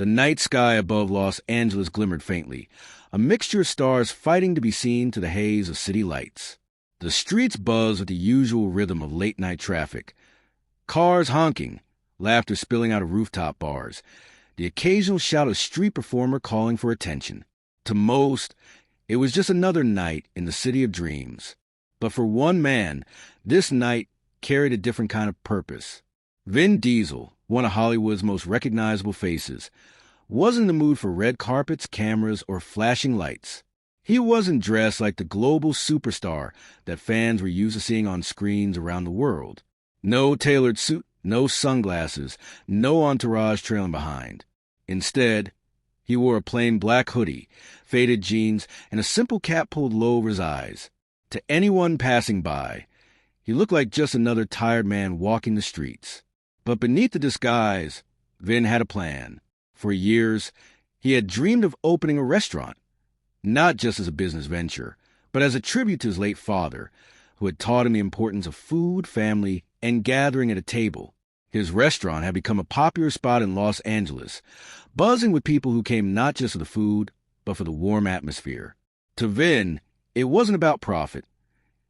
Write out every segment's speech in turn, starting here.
The night sky above Los Angeles glimmered faintly, a mixture of stars fighting to be seen to the haze of city lights. The streets buzzed with the usual rhythm of late-night traffic. Cars honking, laughter spilling out of rooftop bars, the occasional shout of a street performer calling for attention. To most, it was just another night in the city of dreams. But for one man, this night carried a different kind of purpose. Vin Diesel, one of Hollywood's most recognizable faces, wasn't in the mood for red carpets, cameras, or flashing lights. He wasn't dressed like the global superstar that fans were used to seeing on screens around the world. No tailored suit, no sunglasses, no entourage trailing behind. Instead, he wore a plain black hoodie, faded jeans, and a simple cap pulled low over his eyes. To anyone passing by, he looked like just another tired man walking the streets. But beneath the disguise, Vin had a plan. For years, he had dreamed of opening a restaurant, not just as a business venture, but as a tribute to his late father, who had taught him the importance of food, family, and gathering at a table. His restaurant had become a popular spot in Los Angeles, buzzing with people who came not just for the food, but for the warm atmosphere. To Vin, it wasn't about profit.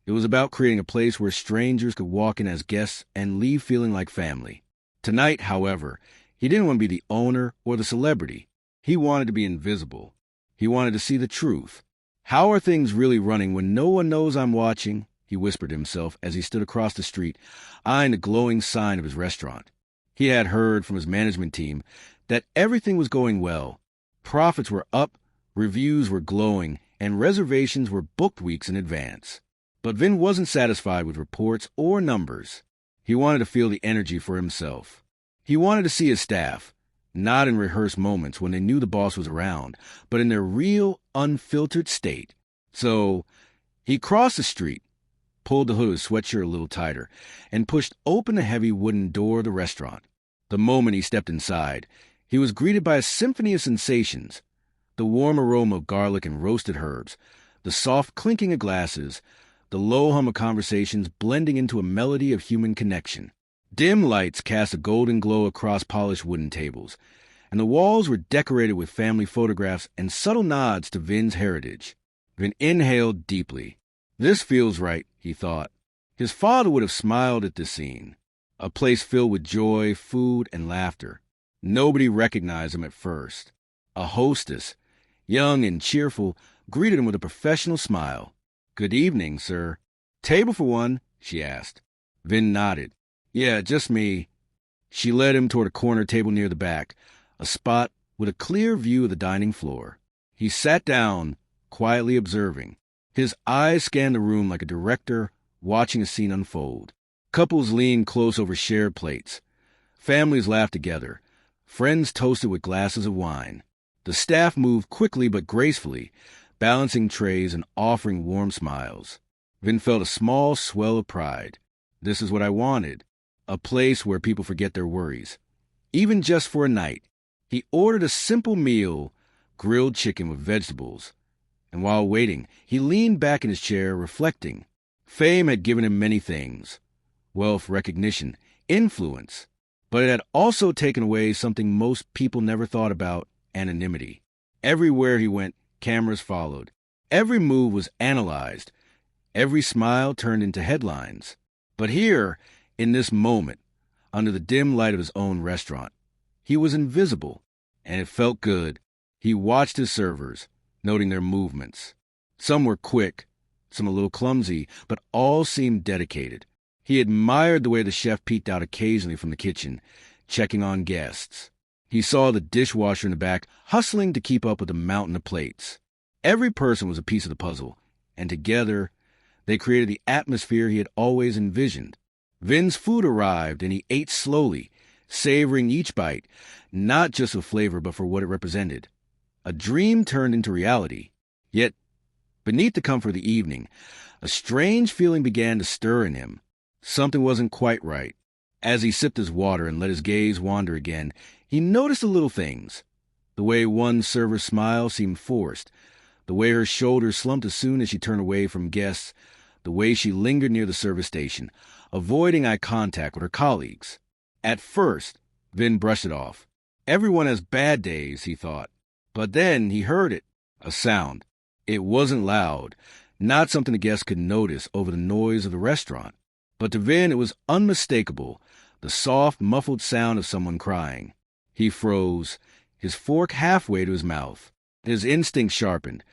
It was about creating a place where strangers could walk in as guests and leave feeling like family. Tonight, however, he didn't want to be the owner or the celebrity. He wanted to be invisible. He wanted to see the truth. How are things really running when no one knows I'm watching? He whispered to himself as he stood across the street, eyeing the glowing sign of his restaurant. He had heard from his management team that everything was going well. Profits were up, reviews were glowing, and reservations were booked weeks in advance. But Vin wasn't satisfied with reports or numbers. He wanted to feel the energy for himself. He wanted to see his staff, not in rehearsed moments when they knew the boss was around, but in their real, unfiltered state. So he crossed the street, pulled the hood of his sweatshirt a little tighter, and pushed open the heavy wooden door of the restaurant. The moment he stepped inside, he was greeted by a symphony of sensations. The warm aroma of garlic and roasted herbs, the soft clinking of glasses, the low hum of conversations blending into a melody of human connection. Dim lights cast a golden glow across polished wooden tables, and the walls were decorated with family photographs and subtle nods to Vin's heritage. Vin inhaled deeply. This feels right, he thought. His father would have smiled at this scene. A place filled with joy, food, and laughter. Nobody recognized him at first. A hostess, young and cheerful, greeted him with a professional smile. "Good evening, sir." "Table for one?" she asked. Vin nodded. "Yeah, just me." She led him toward a corner table near the back, a spot with a clear view of the dining floor. He sat down, quietly observing. His eyes scanned the room like a director watching a scene unfold. Couples leaned close over shared plates. Families laughed together. Friends toasted with glasses of wine. The staff moved quickly but gracefully, balancing trays and offering warm smiles. Vin felt a small swell of pride. This is what I wanted. A place where people forget their worries. Even just for a night. He ordered a simple meal, grilled chicken with vegetables. And while waiting, he leaned back in his chair, reflecting. Fame had given him many things. Wealth, recognition, influence. But it had also taken away something most people never thought about, anonymity. Everywhere he went, cameras followed. Every move was analyzed. Every smile turned into headlines. But here, in this moment, under the dim light of his own restaurant, he was invisible, and it felt good. He watched his servers, noting their movements. Some were quick, some a little clumsy, but all seemed dedicated. He admired the way the chef peeked out occasionally from the kitchen, checking on guests. He saw the dishwasher in the back hustling to keep up with the mountain of plates. Every person was a piece of the puzzle, and together they created the atmosphere he had always envisioned. Vin's food arrived, and he ate slowly, savoring each bite, not just for flavor but for what it represented. A dream turned into reality. Yet, beneath the comfort of the evening, a strange feeling began to stir in him. Something wasn't quite right. As he sipped his water and let his gaze wander again, he noticed the little things. The way one server's smile seemed forced, the way her shoulders slumped as soon as she turned away from guests, the way she lingered near the service station, avoiding eye contact with her colleagues. At first, Vin brushed it off. Everyone has bad days, he thought. But then he heard it, a sound. It wasn't loud, not something the guests could notice over the noise of the restaurant. But to Vin, it was unmistakable, the soft, muffled sound of someone crying. He froze, his fork halfway to his mouth. His instincts sharpened,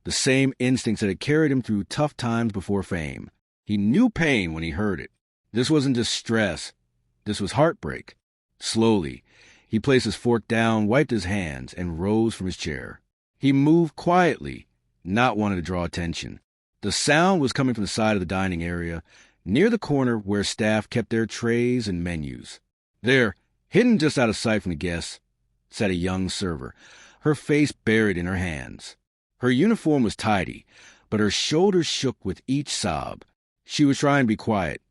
the same instincts that had carried him through tough times before fame. He knew pain when he heard it. This wasn't just stress. This was heartbreak. Slowly, he placed his fork down, wiped his hands, and rose from his chair. He moved quietly, not wanting to draw attention. The sound was coming from the side of the dining area, near the corner where staff kept their trays and menus. There, hidden just out of sight from the guests, sat a young server, her face buried in her hands. Her uniform was tidy, but her shoulders shook with each sob. She was trying to be quiet,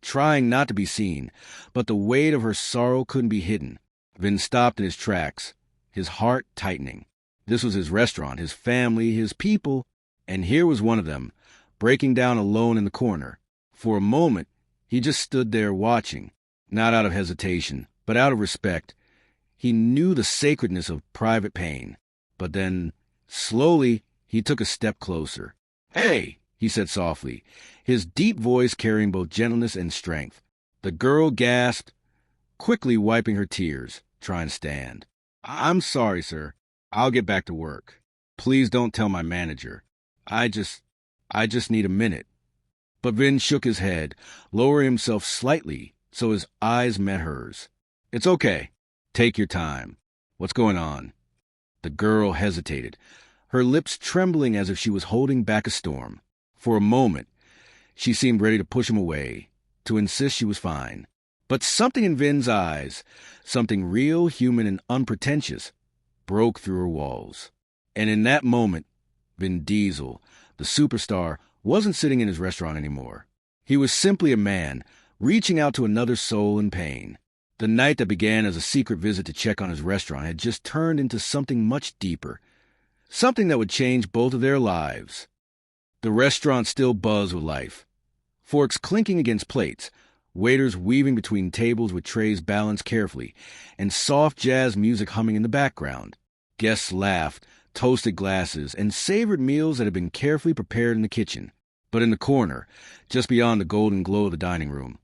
trying not to be seen, but the weight of her sorrow couldn't be hidden. Vin stopped in his tracks, his heart tightening. This was his restaurant, his family, his people, and here was one of them, breaking down alone in the corner. For a moment, he just stood there watching, not out of hesitation, but out of respect. He knew the sacredness of private pain. But then, slowly, he took a step closer. "Hey," he said softly, his deep voice carrying both gentleness and strength. The girl gasped, quickly wiping her tears, trying to stand. "I'm sorry, sir. I'll get back to work. Please don't tell my manager. I just need a minute." But Vin shook his head, lowering himself slightly so his eyes met hers. "It's okay. Take your time. What's going on?" The girl hesitated, her lips trembling as if she was holding back a storm. For a moment, she seemed ready to push him away, to insist she was fine. But something in Vin's eyes, something real, human, and unpretentious, broke through her walls. And in that moment, Vin Diesel, the superstar, wasn't sitting in his restaurant anymore. He was simply a man, reaching out to another soul in pain. The night that began as a secret visit to check on his restaurant had just turned into something much deeper, something that would change both of their lives. The restaurant still buzzed with life. Forks clinking against plates, waiters weaving between tables with trays balanced carefully, and soft jazz music humming in the background. Guests laughed, toasted glasses, and savored meals that had been carefully prepared in the kitchen. But in the corner, just beyond the golden glow of the dining room,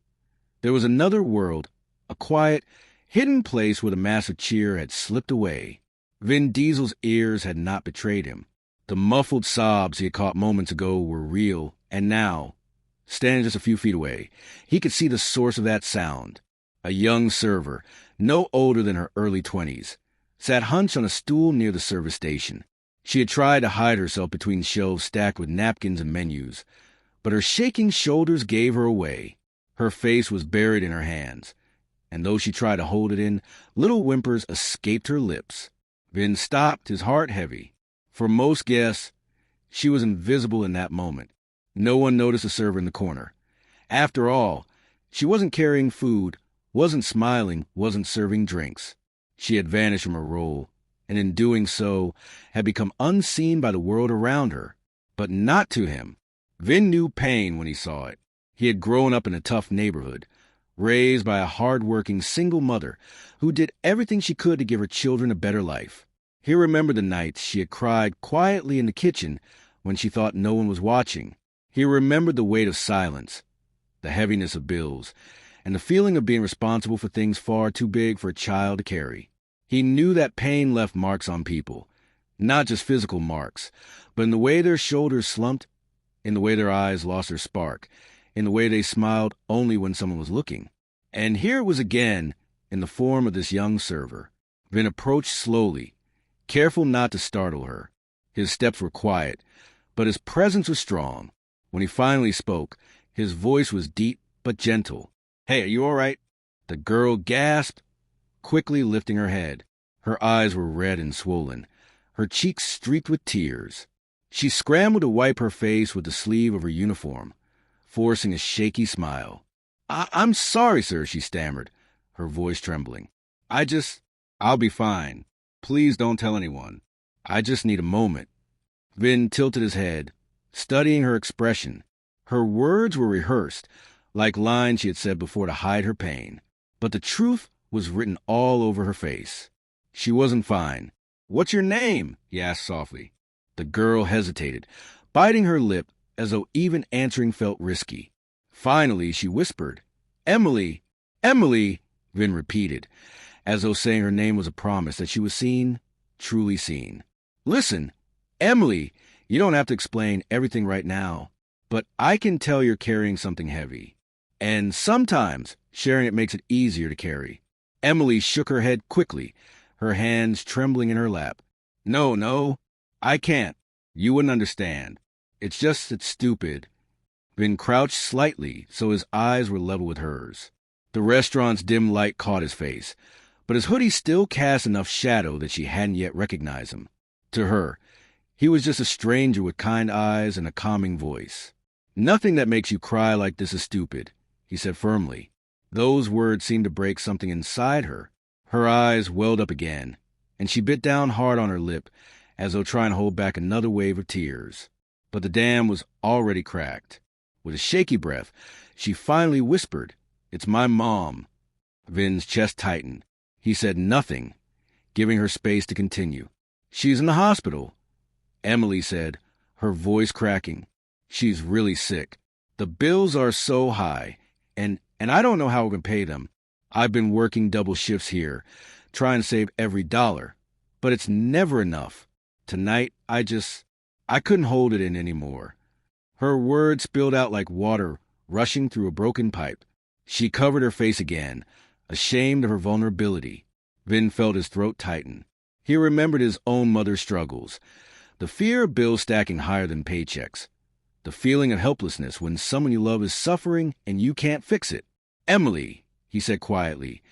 there was another world, a quiet, hidden place where the massive cheer had slipped away. Vin Diesel's ears had not betrayed him. The muffled sobs he had caught moments ago were real, and now, standing just a few feet away, he could see the source of that sound. A young server, no older than her early 20s, sat hunched on a stool near the service station. She had tried to hide herself between shelves stacked with napkins and menus, but her shaking shoulders gave her away. Her face was buried in her hands, and though she tried to hold it in, little whimpers escaped her lips. Vin stopped, his heart heavy. For most guests, she was invisible in that moment. No one noticed the server in the corner. After all, she wasn't carrying food, wasn't smiling, wasn't serving drinks. She had vanished from her role, and in doing so, had become unseen by the world around her. But not to him. Vin knew pain when he saw it. He had grown up in a tough neighborhood, raised by a hard-working single mother who did everything she could to give her children a better life. He remembered the nights she had cried quietly in the kitchen when she thought no one was watching. He remembered the weight of silence, the heaviness of bills, and the feeling of being responsible for things far too big for a child to carry. He knew that pain left marks on people, not just physical marks, but in the way their shoulders slumped, in the way their eyes lost their spark, in the way they smiled only when someone was looking. And here it was again, in the form of this young server. Vin approached slowly, careful not to startle her. His steps were quiet, but his presence was strong. When he finally spoke, his voice was deep but gentle. "Hey, are you all right?" The girl gasped, quickly lifting her head. Her eyes were red and swollen, her cheeks streaked with tears. She scrambled to wipe her face with the sleeve of her uniform, forcing a shaky smile. I'm sorry, sir," she stammered, her voice trembling. I'll be fine. Please don't tell anyone. I just need a moment." Vin tilted his head, studying her expression. Her words were rehearsed, like lines she had said before to hide her pain. But the truth was written all over her face. She wasn't fine. "What's your name?" he asked softly. The girl hesitated, biting her lip as though even answering felt risky. Finally, she whispered, "Emily, Emily," Vin repeated, as though saying her name was a promise that she was seen, truly seen. "Listen, Emily, you don't have to explain everything right now, but I can tell you're carrying something heavy. And sometimes sharing it makes it easier to carry." Emily shook her head quickly, her hands trembling in her lap. No, I can't. You wouldn't understand. It's stupid." Vin crouched slightly so his eyes were level with hers. The restaurant's dim light caught his face, but his hoodie still cast enough shadow that she hadn't yet recognized him. To her, he was just a stranger with kind eyes and a calming voice. "Nothing that makes you cry like this is stupid," he said firmly. Those words seemed to break something inside her. Her eyes welled up again, and she bit down hard on her lip as though trying to hold back another wave of tears. But the dam was already cracked. With a shaky breath, she finally whispered, "It's my mom." Vin's chest tightened. He said nothing, giving her space to continue. "She's in the hospital," Emily said, her voice cracking. "She's really sick. The bills are so high, and I don't know how we can pay them. I've been working double shifts here, trying to save every dollar, but it's never enough. Tonight, I couldn't hold it in anymore." Her words spilled out like water rushing through a broken pipe. She covered her face again, ashamed of her vulnerability. Vin felt his throat tighten. He remembered his own mother's struggles, the fear of bills stacking higher than paychecks, the feeling of helplessness when someone you love is suffering and you can't fix it. "Emily," he said quietly,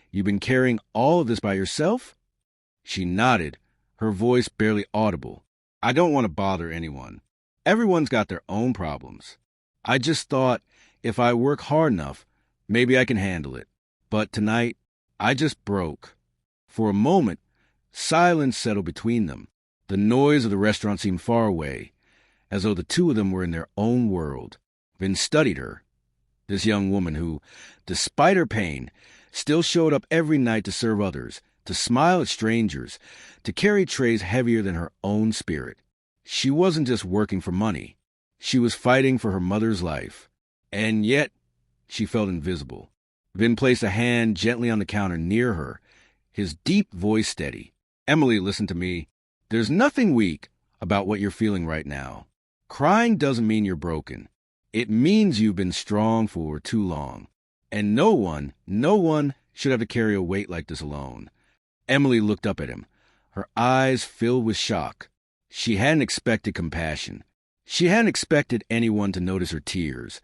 "you've been carrying all of this by yourself?" She nodded, her voice barely audible. "I don't want to bother anyone. Everyone's got their own problems. I just thought, if I work hard enough, maybe I can handle it. But tonight, I just broke." For a moment, silence settled between them. The noise of the restaurant seemed far away, as though the two of them were in their own world. Vin studied her, this young woman who, despite her pain, still showed up every night to serve others, to smile at strangers, to carry trays heavier than her own spirit. She wasn't just working for money. She was fighting for her mother's life. And yet, she felt invisible. Vin placed a hand gently on the counter near her, his deep voice steady. "Emily, listen to me. There's nothing weak about what you're feeling right now. Crying doesn't mean you're broken. It means you've been strong for too long. And no one should have to carry a weight like this alone." Emily looked up at him, her eyes filled with shock. She hadn't expected compassion. She hadn't expected anyone to notice her tears,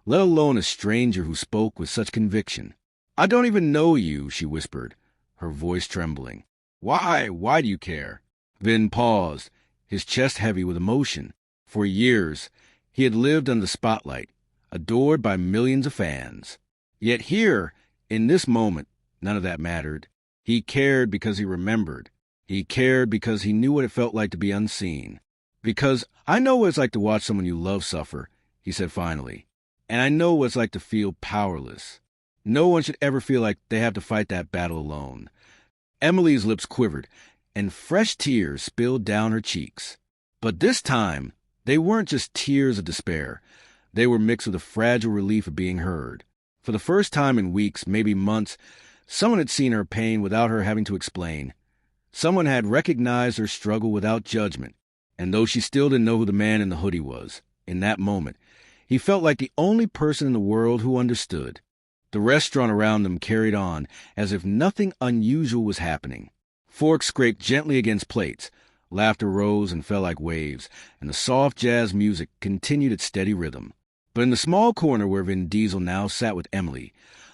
let alone a stranger who spoke with such conviction. "I don't even know you," she whispered, her voice trembling. Why do you care?" Vin paused, his chest heavy with emotion. For years, he had lived under the spotlight, adored by millions of fans. Yet here, in this moment, none of that mattered. He cared because he remembered. He cared because he knew what it felt like to be unseen. "Because I know what it's like to watch someone you love suffer," he said finally. "And I know what it's like to feel powerless. No one should ever feel like they have to fight that battle alone." Emily's lips quivered, and fresh tears spilled down her cheeks. But this time, they weren't just tears of despair. They were mixed with a fragile relief of being heard. For the first time in weeks, maybe months, someone had seen her pain without her having to explain. Someone had recognized her struggle without judgment. And though she still didn't know who the man in the hoodie was, in that moment, he felt like the only person in the world who understood. The restaurant around them carried on as if nothing unusual was happening. Forks scraped gently against plates. Laughter rose and fell like waves, and the soft jazz music continued its steady rhythm. But in the small corner where Vin Diesel now sat with Emily,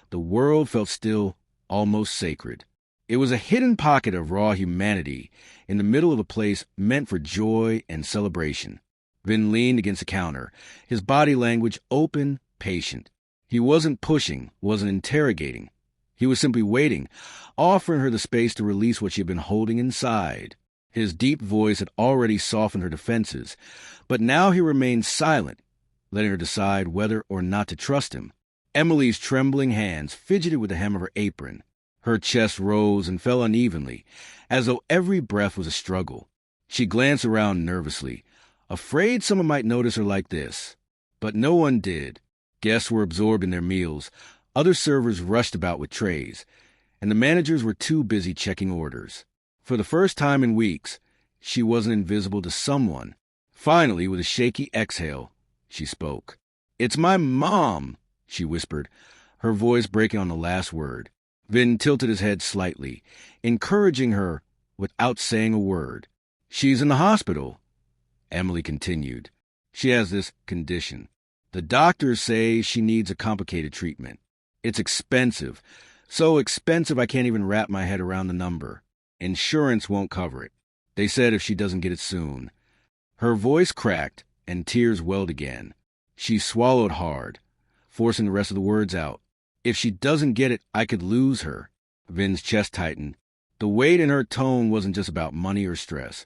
the world felt still, almost sacred. It was a hidden pocket of raw humanity in the middle of a place meant for joy and celebration. Vin leaned against the counter, his body language open, patient. He wasn't pushing, wasn't interrogating. He was simply waiting, offering her the space to release what she had been holding inside. His deep voice had already softened her defenses, but now he remained silent, letting her decide whether or not to trust him. Emily's trembling hands fidgeted with the hem of her apron. Her chest rose and fell unevenly, as though every breath was a struggle. She glanced around nervously, afraid someone might notice her like this. But no one did. Guests were absorbed in their meals, other servers rushed about with trays, and the managers were too busy checking orders. For the first time in weeks, she wasn't invisible to someone. Finally, with a shaky exhale, she spoke. "It's my mom," she whispered, her voice breaking on the last word. Vin tilted his head slightly, encouraging her without saying a word. "She's in the hospital," Emily continued. "She has this condition. The doctors say she needs a complicated treatment. It's expensive, so expensive I can't even wrap my head around the number. Insurance won't cover it. They said if she doesn't get it soon." Her voice cracked, and tears welled again. She swallowed hard, forcing the rest of the words out. "If she doesn't get it, I could lose her." Vin's chest tightened. The weight in her tone wasn't just about money or stress.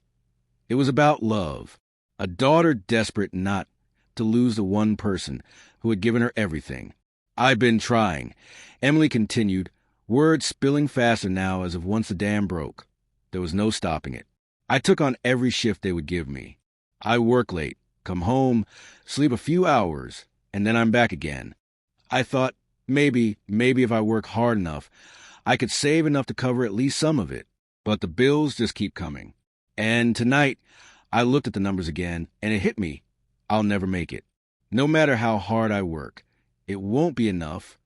It was about love. A daughter desperate not to lose the one person who had given her everything. "I've been trying," Emily continued, words spilling faster now as if once the dam broke. There was no stopping it. "I took on every shift they would give me. I work late, come home, sleep a few hours, and then I'm back again. I thought maybe if I work hard enough, I could save enough to cover at least some of it. But the bills just keep coming. And tonight, I looked at the numbers again, and it hit me. I'll never make it. No matter how hard I work, it won't be enough."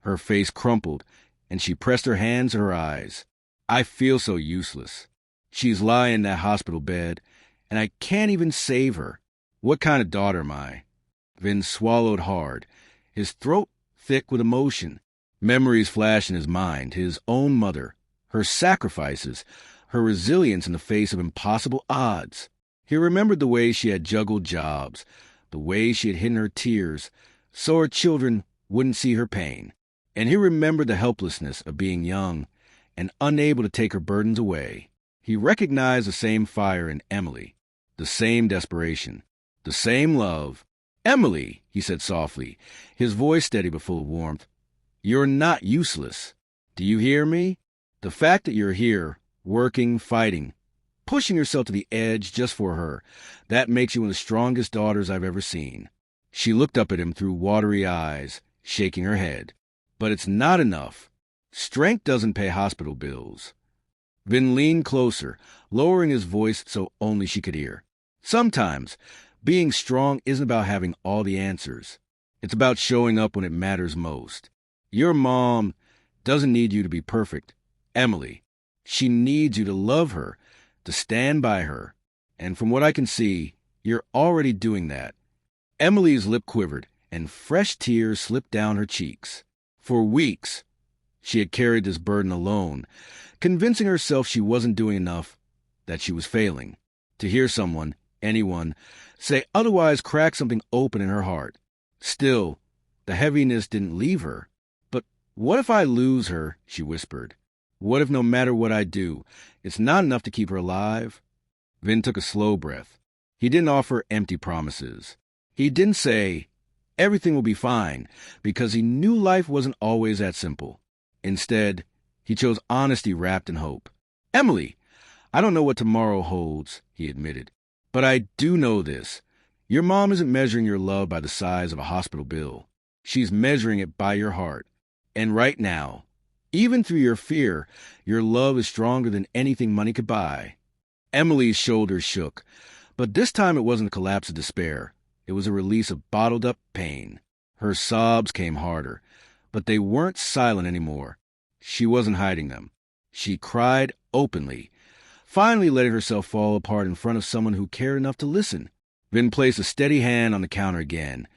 Her face crumpled, and she pressed her hands to her eyes. "I feel so useless. She's lying in that hospital bed, and I can't even save her. What kind of daughter am I?" Vin swallowed hard, his throat thick with emotion. Memories flashed in his mind, his own mother, her sacrifices, her resilience in the face of impossible odds. He remembered the way she had juggled jobs, the way she had hidden her tears so her children wouldn't see her pain. And he remembered the helplessness of being young and unable to take her burdens away. He recognized the same fire in Emily, the same desperation, the same love. "Emily," he said softly, his voice steady but full of warmth, "you're not useless. Do you hear me? The fact that you're here, working, fighting, pushing yourself to the edge just for her, that makes you one of the strongest daughters I've ever seen." She looked up at him through watery eyes, shaking her head. "But it's not enough. Strength doesn't pay hospital bills." Vin leaned closer, lowering his voice so only she could hear. "Sometimes, being strong isn't about having all the answers. It's about showing up when it matters most. Your mom doesn't need you to be perfect, Emily. She needs you to love her, to stand by her. And from what I can see, you're already doing that." Emily's lip quivered, and fresh tears slipped down her cheeks. For weeks, she had carried this burden alone, convincing herself she wasn't doing enough, that she was failing. To hear someone, anyone, say otherwise cracked something open in her heart. Still, the heaviness didn't leave her. "But what if I lose her?" she whispered. "What if no matter what I do, it's not enough to keep her alive?" Vin took a slow breath. He didn't offer empty promises. He didn't say, "Everything will be fine," because he knew life wasn't always that simple. Instead, he chose honesty wrapped in hope. "Emily, I don't know what tomorrow holds," he admitted. "But I do know this. Your mom isn't measuring your love by the size of a hospital bill. She's measuring it by your heart. And right now, even through your fear, your love is stronger than anything money could buy." Emily's shoulders shook, but this time it wasn't a collapse of despair. It was a release of bottled-up pain. Her sobs came harder, but they weren't silent anymore. She wasn't hiding them. She cried openly, finally letting herself fall apart in front of someone who cared enough to listen. Vin placed a steady hand on the counter again,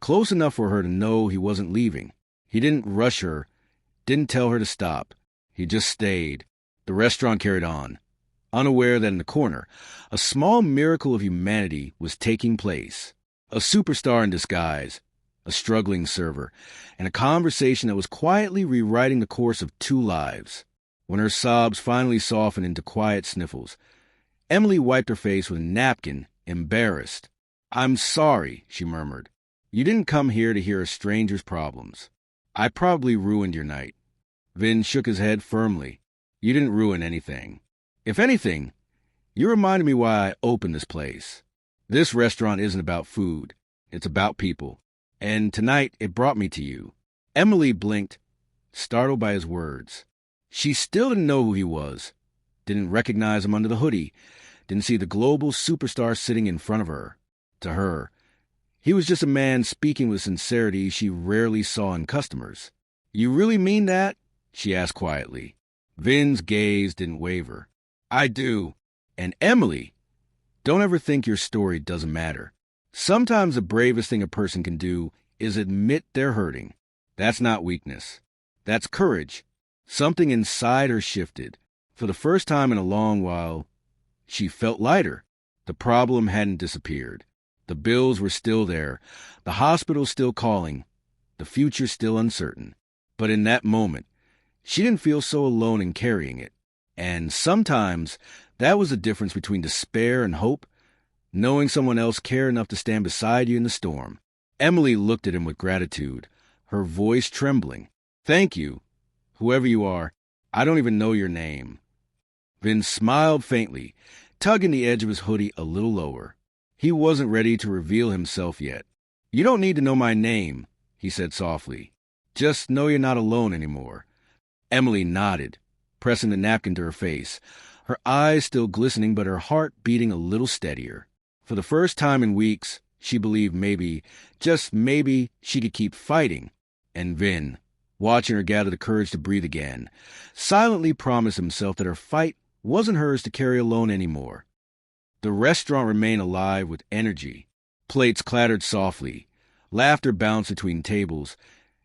close enough for her to know he wasn't leaving. He didn't rush her, didn't tell her to stop. He just stayed. The restaurant carried on, unaware that in the corner, a small miracle of humanity was taking place. A superstar in disguise, a struggling server, and a conversation that was quietly rewriting the course of two lives. When her sobs finally softened into quiet sniffles, Emily wiped her face with a napkin, embarrassed. "I'm sorry," she murmured. "You didn't come here to hear a stranger's problems. I probably ruined your night." Vin shook his head firmly. You didn't ruin anything. If anything, you reminded me why I opened this place. This restaurant isn't about food. It's about people. And tonight, it brought me to you. Emily blinked, startled by his words. She still didn't know who he was, didn't recognize him under the hoodie, didn't see the global superstar sitting in front of her. To her, he was just a man speaking with sincerity she rarely saw in customers. You really mean that? She asked quietly. Vin's gaze didn't waver. I do. And Emily, don't ever think your story doesn't matter. Sometimes the bravest thing a person can do is admit they're hurting. That's not weakness. That's courage. Something inside her shifted. For the first time in a long while, she felt lighter. The problem hadn't disappeared. The bills were still there. The hospital still calling. The future still uncertain. But in that moment, she didn't feel so alone in carrying it. And sometimes that was the difference between despair and hope, knowing someone else cared enough to stand beside you in the storm. Emily looked at him with gratitude, her voice trembling. Thank you, whoever you are. I don't even know your name. Vin smiled faintly, tugging the edge of his hoodie a little lower. He wasn't ready to reveal himself yet. You don't need to know my name, he said softly. Just know you're not alone anymore. Emily nodded, pressing the napkin to her face, her eyes still glistening but her heart beating a little steadier. For the first time in weeks, she believed maybe, just maybe, she could keep fighting. And Vin, watching her gather the courage to breathe again, silently promised himself that her fight wasn't hers to carry alone anymore. The restaurant remained alive with energy. Plates clattered softly, laughter bounced between tables,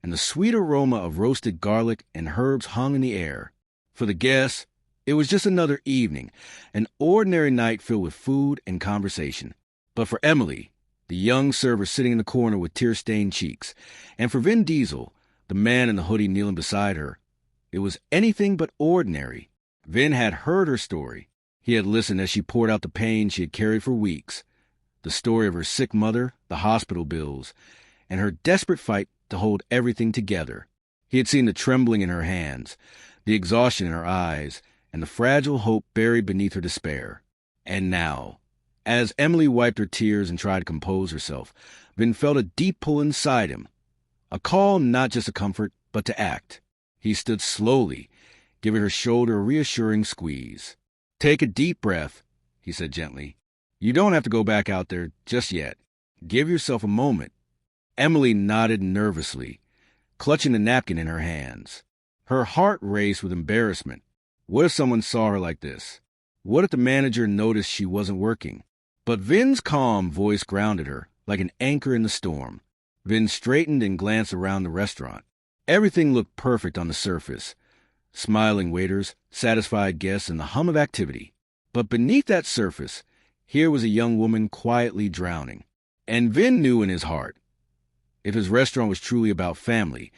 and the sweet aroma of roasted garlic and herbs hung in the air. For the guests, it was just another evening, an ordinary night filled with food and conversation. But for Emily, the young server sitting in the corner with tear-stained cheeks, and for Vin Diesel, the man in the hoodie kneeling beside her, it was anything but ordinary. Vin had heard her story. He had listened as she poured out the pain she had carried for weeks, the story of her sick mother, the hospital bills, and her desperate fight to hold everything together. He had seen the trembling in her hands, the exhaustion in her eyes, and the fragile hope buried beneath her despair. And now, as Emily wiped her tears and tried to compose herself, Vin felt a deep pull inside him, a call not just to comfort, but to act. He stood slowly, giving her shoulder a reassuring squeeze. Take a deep breath, he said gently. You don't have to go back out there just yet. Give yourself a moment. Emily nodded nervously, clutching the napkin in her hands. Her heart raced with embarrassment. What if someone saw her like this? What if the manager noticed she wasn't working? But Vin's calm voice grounded her, like an anchor in the storm. Vin straightened and glanced around the restaurant. Everything looked perfect on the surface. Smiling waiters, satisfied guests, and the hum of activity. But beneath that surface, here was a young woman quietly drowning. And Vin knew in his heart, if his restaurant was truly about family,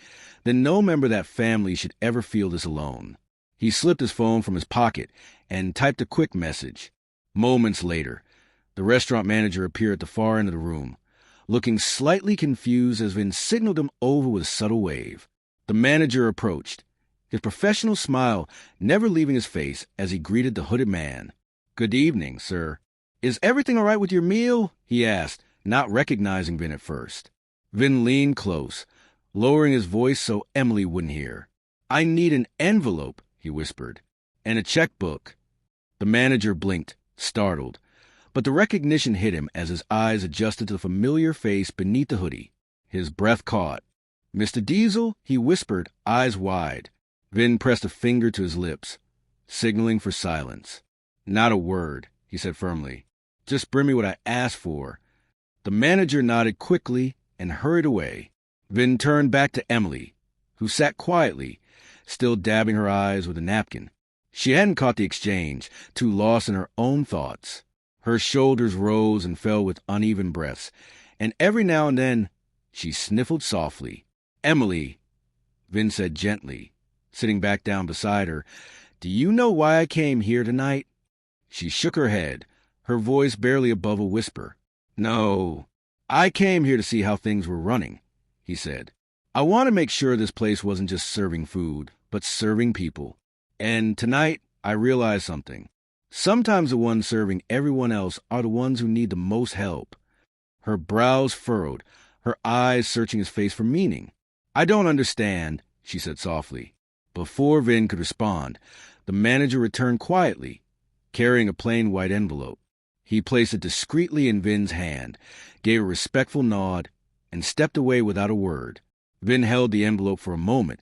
then no member of that family should ever feel this alone. He slipped his phone from his pocket and typed a quick message. Moments later, the restaurant manager appeared at the far end of the room, looking slightly confused as Vin signaled him over with a subtle wave. The manager approached, his professional smile never leaving his face as he greeted the hooded man. Good evening, sir. Is everything all right with your meal? He asked, not recognizing Vin at first. Vin leaned close, lowering his voice so Emily wouldn't hear. I need an envelope, he whispered, and a checkbook. The manager blinked, startled, but the recognition hit him as his eyes adjusted to the familiar face beneath the hoodie. His breath caught. Mr. Diesel, he whispered, eyes wide. Vin pressed a finger to his lips, signaling for silence. Not a word, he said firmly. Just bring me what I asked for. The manager nodded quickly and hurried away. Vin turned back to Emily, who sat quietly, still dabbing her eyes with a napkin. She hadn't caught the exchange, too lost in her own thoughts. Her shoulders rose and fell with uneven breaths, and every now and then she sniffled softly. Emily, Vin said gently, sitting back down beside her, do you know why I came here tonight? She shook her head, her voice barely above a whisper. No, I came here to see how things were running, he said. I want to make sure this place wasn't just serving food, but serving people. And tonight, I realized something. Sometimes the ones serving everyone else are the ones who need the most help. Her brows furrowed, her eyes searching his face for meaning. I don't understand, she said softly. Before Vin could respond, the manager returned quietly, carrying a plain white envelope. He placed it discreetly in Vin's hand, gave a respectful nod, and stepped away without a word. Vin held the envelope for a moment,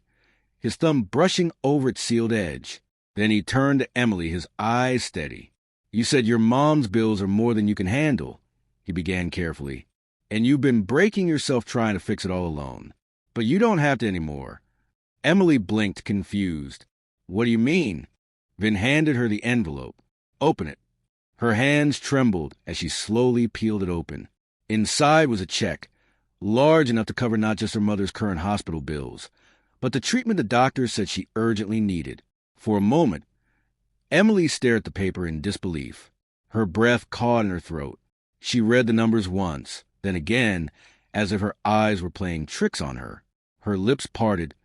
his thumb brushing over its sealed edge. Then he turned to Emily, his eyes steady. "You said your mom's bills are more than you can handle," he began carefully, "and you've been breaking yourself trying to fix it all alone. But you don't have to anymore." Emily blinked, confused. "What do you mean?" Vin handed her the envelope. "Open it." Her hands trembled as she slowly peeled it open. Inside was a check, large enough to cover not just her mother's current hospital bills, but the treatment the doctors said she urgently needed. For a moment, Emily stared at the paper in disbelief. Her breath caught in her throat. She read the numbers once, then again, as if her eyes were playing tricks on her. Her lips parted,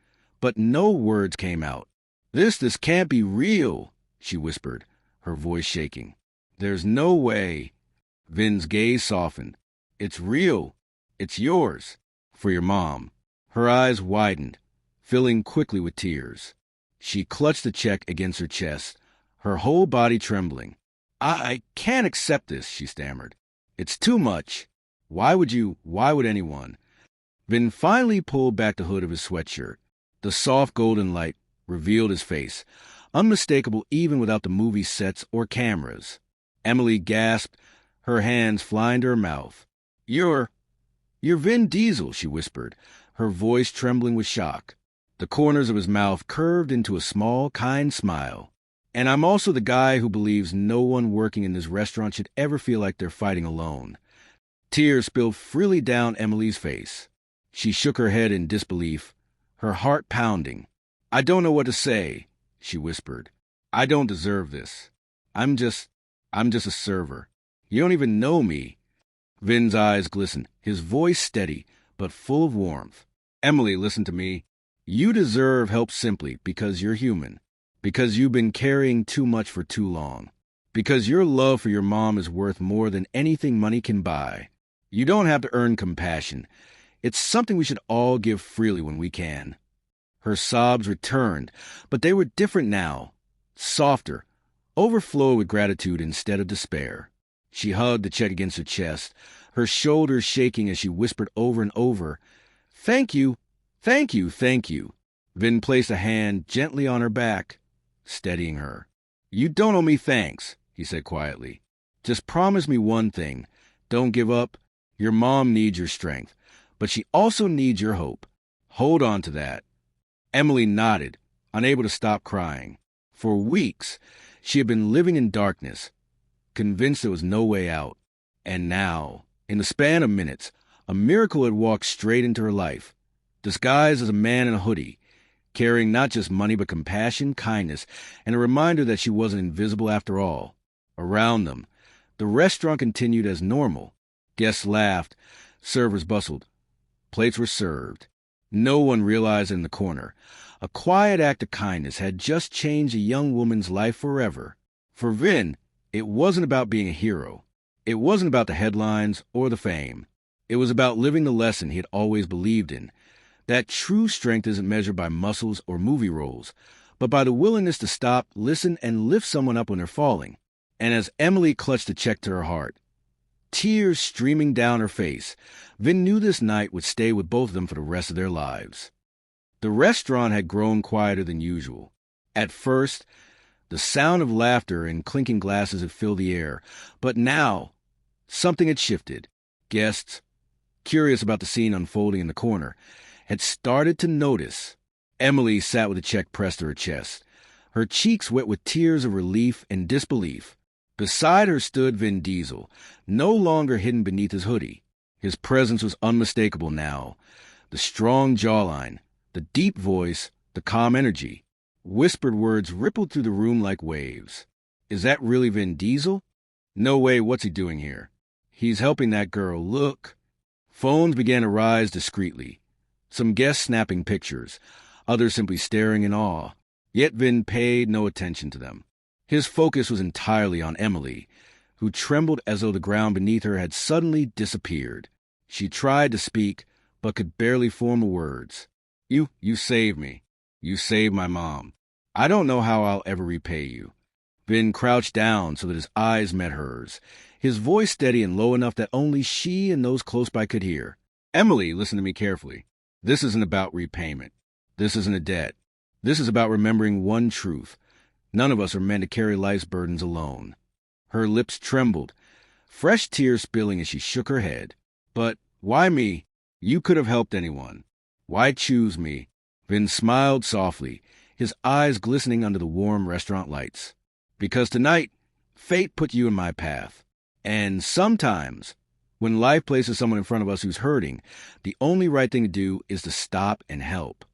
but no words came out. This can't be real," she whispered, her voice shaking. "There's no way." Vin's gaze softened. "It's real. It's yours. For your mom." Her eyes widened, filling quickly with tears. She clutched the check against her chest, her whole body trembling. I can't accept this," she stammered. "It's too much. Why would anyone?" Vin finally pulled back the hood of his sweatshirt. The soft golden light revealed his face, unmistakable even without the movie sets or cameras. Emily gasped, her hands flying to her mouth. You're Vin Diesel," she whispered, her voice trembling with shock. The corners of his mouth curved into a small, kind smile. "And I'm also the guy who believes no one working in this restaurant should ever feel like they're fighting alone." Tears spilled freely down Emily's face. She shook her head in disbelief, her heart pounding. "I don't know what to say," she whispered. "I don't deserve this. I'm just a server. You don't even know me." Vin's eyes glistened, his voice steady, but full of warmth. "Emily, listen to me. You deserve help simply because you're human, because you've been carrying too much for too long, because your love for your mom is worth more than anything money can buy. You don't have to earn compassion. It's something we should all give freely when we can." Her sobs returned, but they were different now, softer, overflowed with gratitude instead of despair. She hugged the check against her chest, her shoulders shaking as she whispered over and over, "Thank you, thank you, thank you." Vin placed a hand gently on her back, steadying her. "You don't owe me thanks," he said quietly. "Just promise me one thing. Don't give up. Your mom needs your strength, but she also needs your hope. Hold on to that." Emily nodded, unable to stop crying. For weeks, she had been living in darkness, convinced there was no way out. And now, in the span of minutes, a miracle had walked straight into her life, disguised as a man in a hoodie, carrying not just money but compassion, kindness, and a reminder that she wasn't invisible after all. Around them, the restaurant continued as normal. Guests laughed, servers bustled, plates were served. No one realized in the corner, a quiet act of kindness had just changed a young woman's life forever. For Vin, it wasn't about being a hero. It wasn't about the headlines or the fame. It was about living the lesson he had always believed in, that true strength isn't measured by muscles or movie roles, but by the willingness to stop, listen, and lift someone up when they're falling. And as Emily clutched the check to her heart, tears streaming down her face, Vin knew this night would stay with both of them for the rest of their lives. The restaurant had grown quieter than usual. At first, the sound of laughter and clinking glasses had filled the air, but now, something had shifted. Guests, curious about the scene unfolding in the corner, had started to notice. Emily sat with the check pressed to her chest, her cheeks wet with tears of relief and disbelief. Beside her stood Vin Diesel, no longer hidden beneath his hoodie. His presence was unmistakable now. The strong jawline, the deep voice, the calm energy. Whispered words rippled through the room like waves. "Is that really Vin Diesel?" "No way, what's he doing here?" "He's helping that girl, look." Phones began to rise discreetly, some guests snapping pictures. others simply staring in awe. Yet Vin paid no attention to them. His focus was entirely on Emily, who trembled as though the ground beneath her had suddenly disappeared. She tried to speak, but could barely form the words. You saved me. You saved my mom. I don't know how I'll ever repay you." Vin crouched down so that his eyes met hers, his voice steady and low enough that only she and those close by could hear. "Emily, listen to me carefully. This isn't about repayment. This isn't a debt. This is about remembering one truth. None of us are meant to carry life's burdens alone." Her lips trembled, fresh tears spilling as she shook her head. "But why me? You could have helped anyone. Why choose me?" Vin smiled softly, his eyes glistening under the warm restaurant lights. "Because tonight, fate put you in my path. And sometimes, when life places someone in front of us who's hurting, the only right thing to do is to stop and help."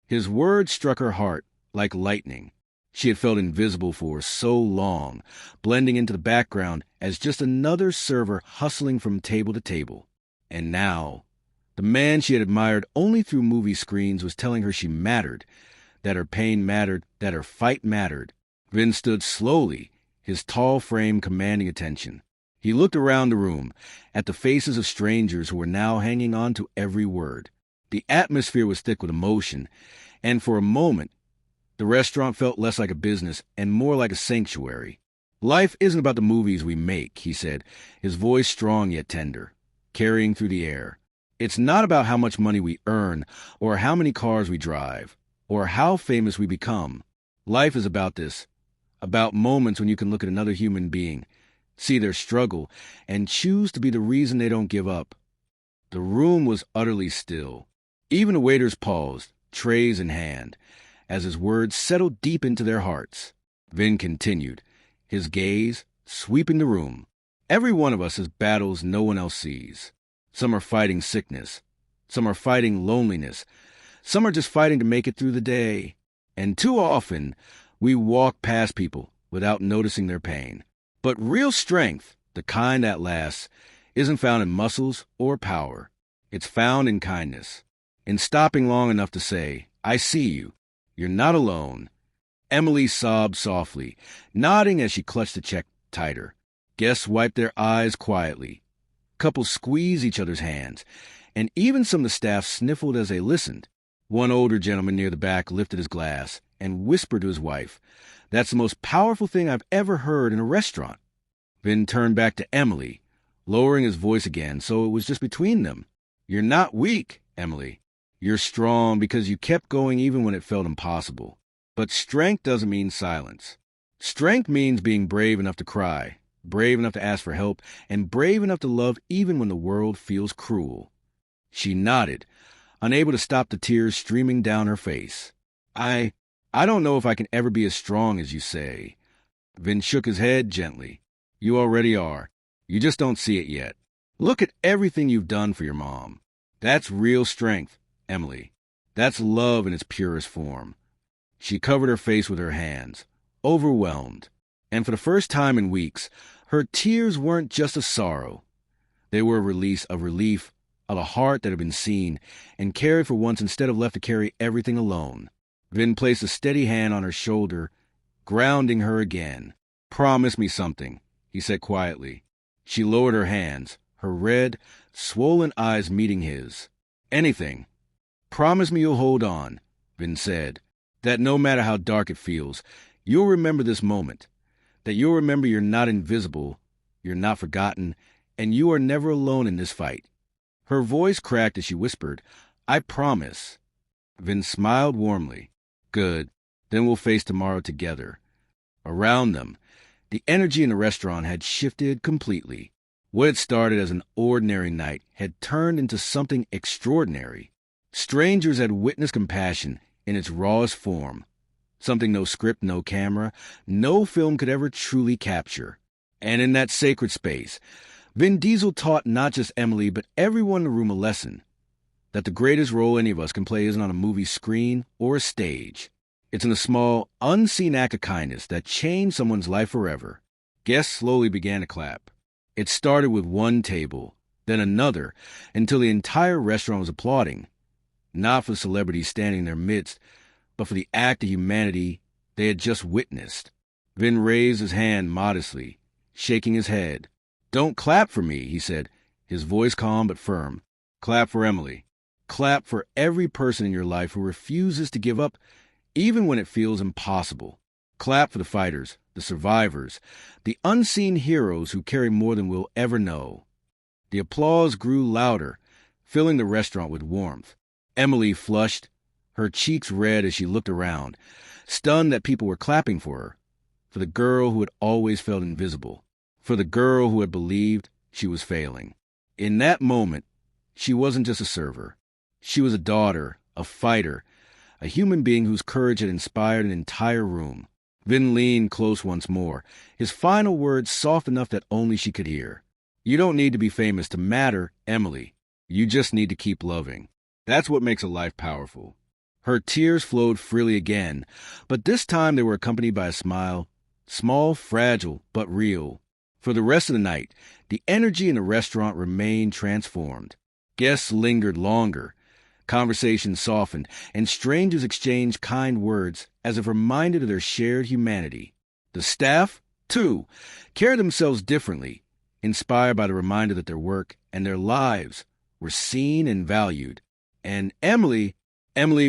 His words struck her heart like lightning. She had felt invisible for so long, blending into the background as just another server hustling from table to table. And now, the man she had admired only through movie screens was telling her she mattered, that her pain mattered, that her fight mattered. Vin stood slowly, his tall frame commanding attention. He looked around the room, at the faces of strangers who were now hanging on to every word. The atmosphere was thick with emotion, and for a moment, the restaurant felt less like a business and more like a sanctuary. "Life isn't about the movies we make," he said, his voice strong yet tender, carrying through the air. "It's not about how much money we earn, or how many cars we drive, or how famous we become. Life is about this, about moments when you can look at another human being, see their struggle, and choose to be the reason they don't give up." The room was utterly still. Even the waiters paused, trays in hand, as his words settled deep into their hearts. Vin continued, his gaze sweeping the room. "Every one of us has battles no one else sees. Some are fighting sickness. Some are fighting loneliness. Some are just fighting to make it through the day. And too often, we walk past people without noticing their pain. But real strength, the kind that lasts, isn't found in muscles or power. It's found in kindness, in stopping long enough to say, 'I see you. You're not alone.'" Emily sobbed softly, nodding as she clutched the check tighter. Guests wiped their eyes quietly. Couples squeezed each other's hands, and even some of the staff sniffled as they listened. One older gentleman near the back lifted his glass and whispered to his wife, "That's the most powerful thing I've ever heard in a restaurant." Vin turned back to Emily, lowering his voice again so it was just between them. "You're not weak, Emily. You're strong because you kept going even when it felt impossible. But strength doesn't mean silence. Strength means being brave enough to cry, brave enough to ask for help, and brave enough to love even when the world feels cruel." She nodded, unable to stop the tears streaming down her face. I don't know if I can ever be as strong as you say." Vin shook his head gently. "You already are. You just don't see it yet. Look at everything you've done for your mom. That's real strength, Emily. That's love in its purest form." She covered her face with her hands, overwhelmed. And for the first time in weeks, her tears weren't just a sorrow. They were a release of relief, of a heart that had been seen and cared for once instead of left to carry everything alone. Vin placed a steady hand on her shoulder, grounding her again. "Promise me something," he said quietly. She lowered her hands, her red, swollen eyes meeting his. "Anything. Promise me you'll hold on," Vin said. "That no matter how dark it feels, you'll remember this moment. That you'll remember you're not invisible, you're not forgotten, and you are never alone in this fight." Her voice cracked as she whispered, "I promise." Vin smiled warmly. "Good. Then we'll face tomorrow together." Around them, the energy in the restaurant had shifted completely. What had started as an ordinary night had turned into something extraordinary. Strangers had witnessed compassion in its rawest form, something no script, no camera, no film could ever truly capture. And in that sacred space, Vin Diesel taught not just Emily, but everyone in the room a lesson, that the greatest role any of us can play isn't on a movie screen or a stage. It's in a small, unseen act of kindness that changed someone's life forever. Guests slowly began to clap. It started with one table, then another, until the entire restaurant was applauding. not for the celebrity standing in their midst, but for the act of humanity they had just witnessed. Vin raised his hand modestly, shaking his head. "Don't clap for me," he said, his voice calm but firm. "Clap for Emily. Clap for every person in your life who refuses to give up, even when it feels impossible. Clap for the fighters, the survivors, the unseen heroes who carry more than we'll ever know." The applause grew louder, filling the restaurant with warmth. Emily flushed, her cheeks red as she looked around, stunned that people were clapping for the girl who had always felt invisible, for the girl who had believed she was failing. In that moment, she wasn't just a server. She was a daughter, a fighter, a human being whose courage had inspired an entire room. Vin leaned close once more, his final words soft enough that only she could hear. "You don't need to be famous to matter, Emily. You just need to keep loving. That's what makes a life powerful." Her tears flowed freely again, but this time they were accompanied by a smile, small, fragile, but real. For the rest of the night, the energy in the restaurant remained transformed. Guests lingered longer, conversations softened, and strangers exchanged kind words as if reminded of their shared humanity. The staff, too, carried themselves differently, inspired by the reminder that their work and their lives were seen and valued. And Emily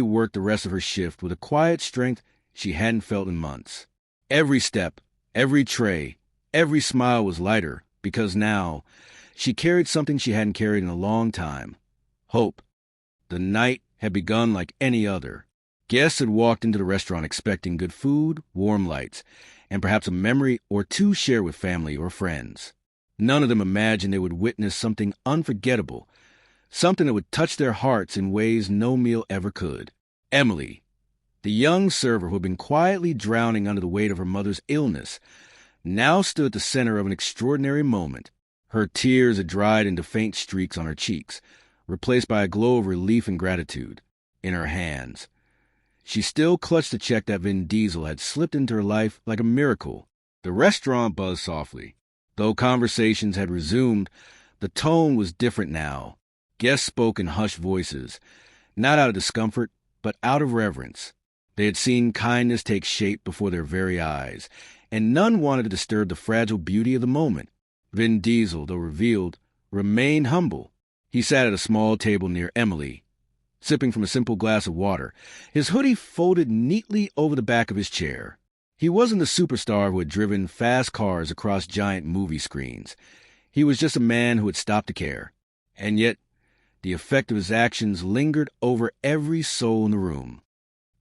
worked the rest of her shift with a quiet strength she hadn't felt in months. Every step, every tray, every smile was lighter because now she carried something she hadn't carried in a long time: hope. The night had begun like any other. Guests had walked into the restaurant expecting good food, warm lights, and perhaps a memory or two shared with family or friends. None of them imagined they would witness something unforgettable, something that would touch their hearts in ways no meal ever could. Emily, the young server who had been quietly drowning under the weight of her mother's illness, now stood at the center of an extraordinary moment. Her tears had dried into faint streaks on her cheeks, replaced by a glow of relief and gratitude. In her hands, she still clutched the check that Vin Diesel had slipped into her life like a miracle. The restaurant buzzed softly. Though conversations had resumed, the tone was different now. Guests spoke in hushed voices, not out of discomfort, but out of reverence. They had seen kindness take shape before their very eyes, and none wanted to disturb the fragile beauty of the moment. Vin Diesel, though revealed, remained humble. He sat at a small table near Emily, sipping from a simple glass of water, his hoodie folded neatly over the back of his chair. He wasn't the superstar who had driven fast cars across giant movie screens. He was just a man who had stopped to care. And yet, the effect of his actions lingered over every soul in the room.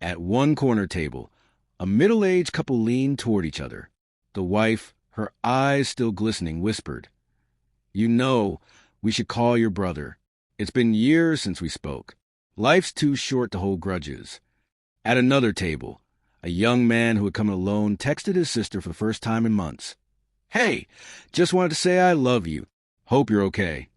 At one corner table, a middle-aged couple leaned toward each other. The wife, her eyes still glistening, whispered, "You know, we should call your brother. It's been years since we spoke. Life's too short to hold grudges." At another table, a young man who had come alone texted his sister for the first time in months. "Hey, just wanted to say I love you. Hope you're okay."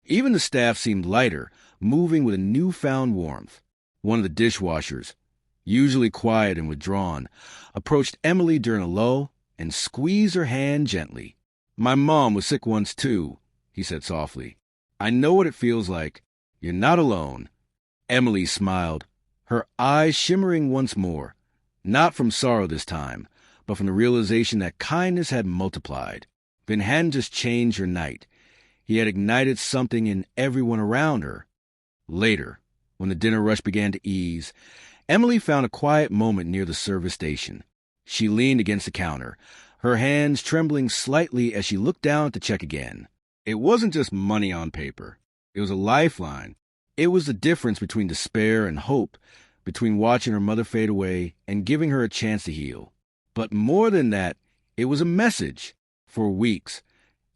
Even the staff seemed lighter, moving with a newfound warmth. One of the dishwashers, usually quiet and withdrawn, approached Emily during a lull and squeezed her hand gently. "My mom was sick once too," he said softly. "I know what it feels like. You're not alone." Emily smiled, her eyes shimmering once more, not from sorrow this time, but from the realization that kindness had multiplied. Vin hadn't just changed her night. He had ignited something in everyone around her. Later, when the dinner rush began to ease, Emily found a quiet moment near the service station. She leaned against the counter, her hands trembling slightly as she looked down at the check again. It wasn't just money on paper. It was a lifeline. It was the difference between despair and hope, between watching her mother fade away and giving her a chance to heal. But more than that, it was a message. For weeks,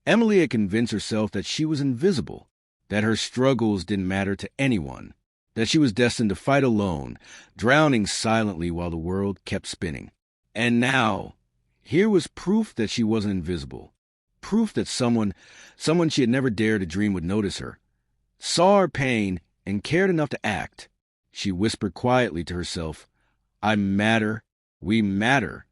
Emily had convinced herself that she was invisible, that her struggles didn't matter to anyone, that she was destined to fight alone, drowning silently while the world kept spinning. And now, here was proof that she wasn't invisible, proof that someone she had never dared to dream would notice her, saw her pain and cared enough to act. She whispered quietly to herself, "I matter, we matter."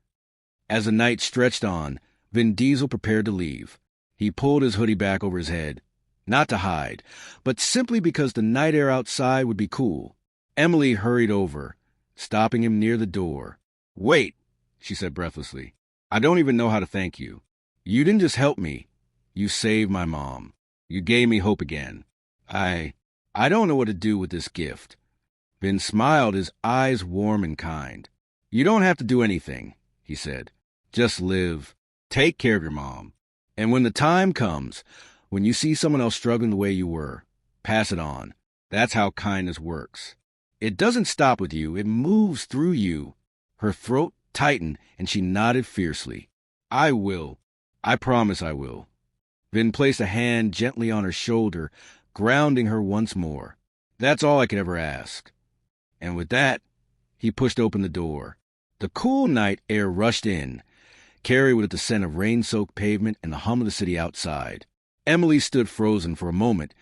As the night stretched on, Vin Diesel prepared to leave. He pulled his hoodie back over his head, not to hide, but simply because the night air outside would be cool. Emily hurried over, stopping him near the door. "Wait," she said breathlessly. "I don't even know how to thank you. You didn't just help me. You saved my mom. You gave me hope again. I don't know what to do with this gift." Vin smiled, his eyes warm and kind. "You don't have to do anything," he said. "Just live. Take care of your mom. And when the time comes, when you see someone else struggling the way you were, pass it on. That's how kindness works. It doesn't stop with you. It moves through you." Her throat tightened, and she nodded fiercely. "I will. I promise I will." Vin placed a hand gently on her shoulder, grounding her once more. "That's all I could ever ask." And with that, he pushed open the door. The cool night air rushed in, carried with it the scent of rain-soaked pavement and the hum of the city outside. Emily stood frozen for a moment,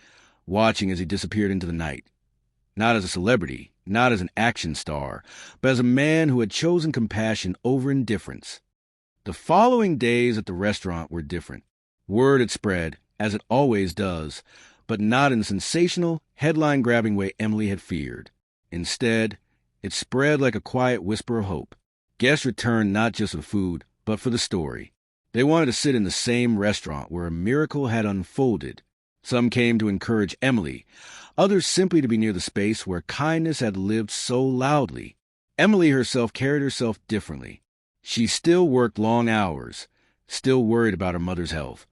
watching as he disappeared into the night. Not as a celebrity, not as an action star, but as a man who had chosen compassion over indifference. The following days at the restaurant were different. Word had spread, as it always does, but not in the sensational, headline-grabbing way Emily had feared. Instead, it spread like a quiet whisper of hope. Guests returned not just for food, but for the story. They wanted to sit in the same restaurant where a miracle had unfolded. Some came to encourage Emily, others simply to be near the space where kindness had lived so loudly. Emily herself carried herself differently. She still worked long hours, still worried about her mother's health,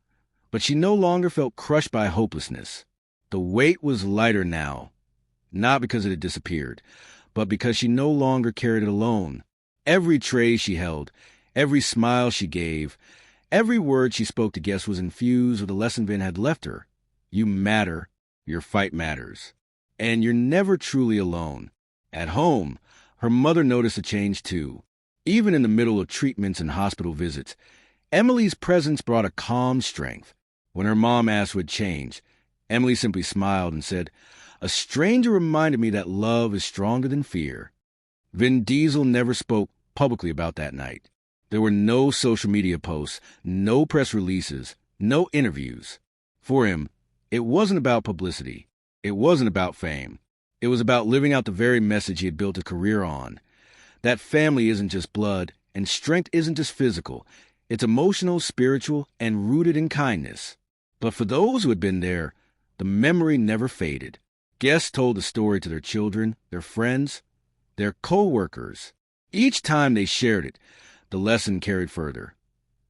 but she no longer felt crushed by hopelessness. The weight was lighter now, not because it had disappeared, but because she no longer carried it alone. Every tray she held, every smile she gave, every word she spoke to guests was infused with the lesson Vin had left her. You matter, your fight matters, and you're never truly alone. At home, her mother noticed a change too. Even in the middle of treatments and hospital visits, Emily's presence brought a calm strength. When her mom asked what had changed, Emily simply smiled and said, "A stranger reminded me that love is stronger than fear." Vin Diesel never spoke publicly about that night. There were no social media posts, no press releases, no interviews. For him, it wasn't about publicity. It wasn't about fame. It was about living out the very message he had built a career on. That family isn't just blood, and strength isn't just physical. It's emotional, spiritual, and rooted in kindness. But for those who had been there, the memory never faded. Guests told the story to their children, their friends, their co-workers. Each time they shared it, the lesson carried further.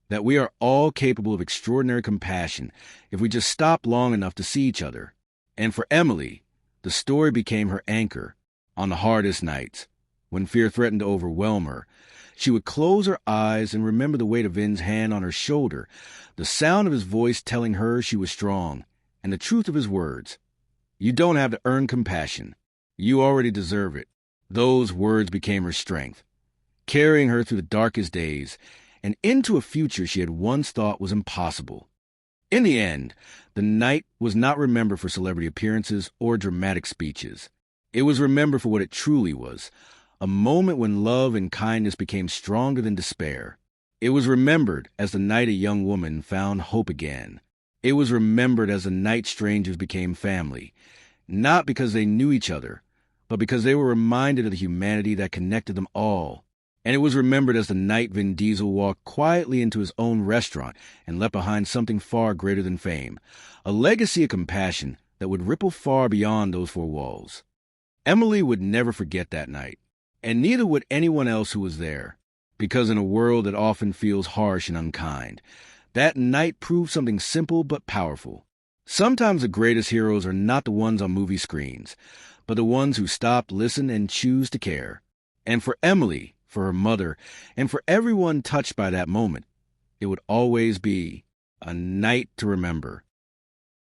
That we are all capable of extraordinary compassion if we just stop long enough to see each other. And for Emily, the story became her anchor. On the hardest nights, when fear threatened to overwhelm her, she would close her eyes and remember the weight of Vin's hand on her shoulder, the sound of his voice telling her she was strong, and the truth of his words. You don't have to earn compassion. You already deserve it. Those words became her strength, carrying her through the darkest days and into a future she had once thought was impossible. In the end, the night was not remembered for celebrity appearances or dramatic speeches. It was remembered for what it truly was, a moment when love and kindness became stronger than despair. It was remembered as the night a young woman found hope again. It was remembered as the night strangers became family, not because they knew each other, but because they were reminded of the humanity that connected them all. And it was remembered as the night Vin Diesel walked quietly into his own restaurant and left behind something far greater than fame, a legacy of compassion that would ripple far beyond those four walls. Emily would never forget that night, and neither would anyone else who was there, because in a world that often feels harsh and unkind, that night proved something simple but powerful. Sometimes the greatest heroes are not the ones on movie screens, but the ones who stop, listen, and choose to care. And for Emily, for her mother, and for everyone touched by that moment, it would always be a night to remember.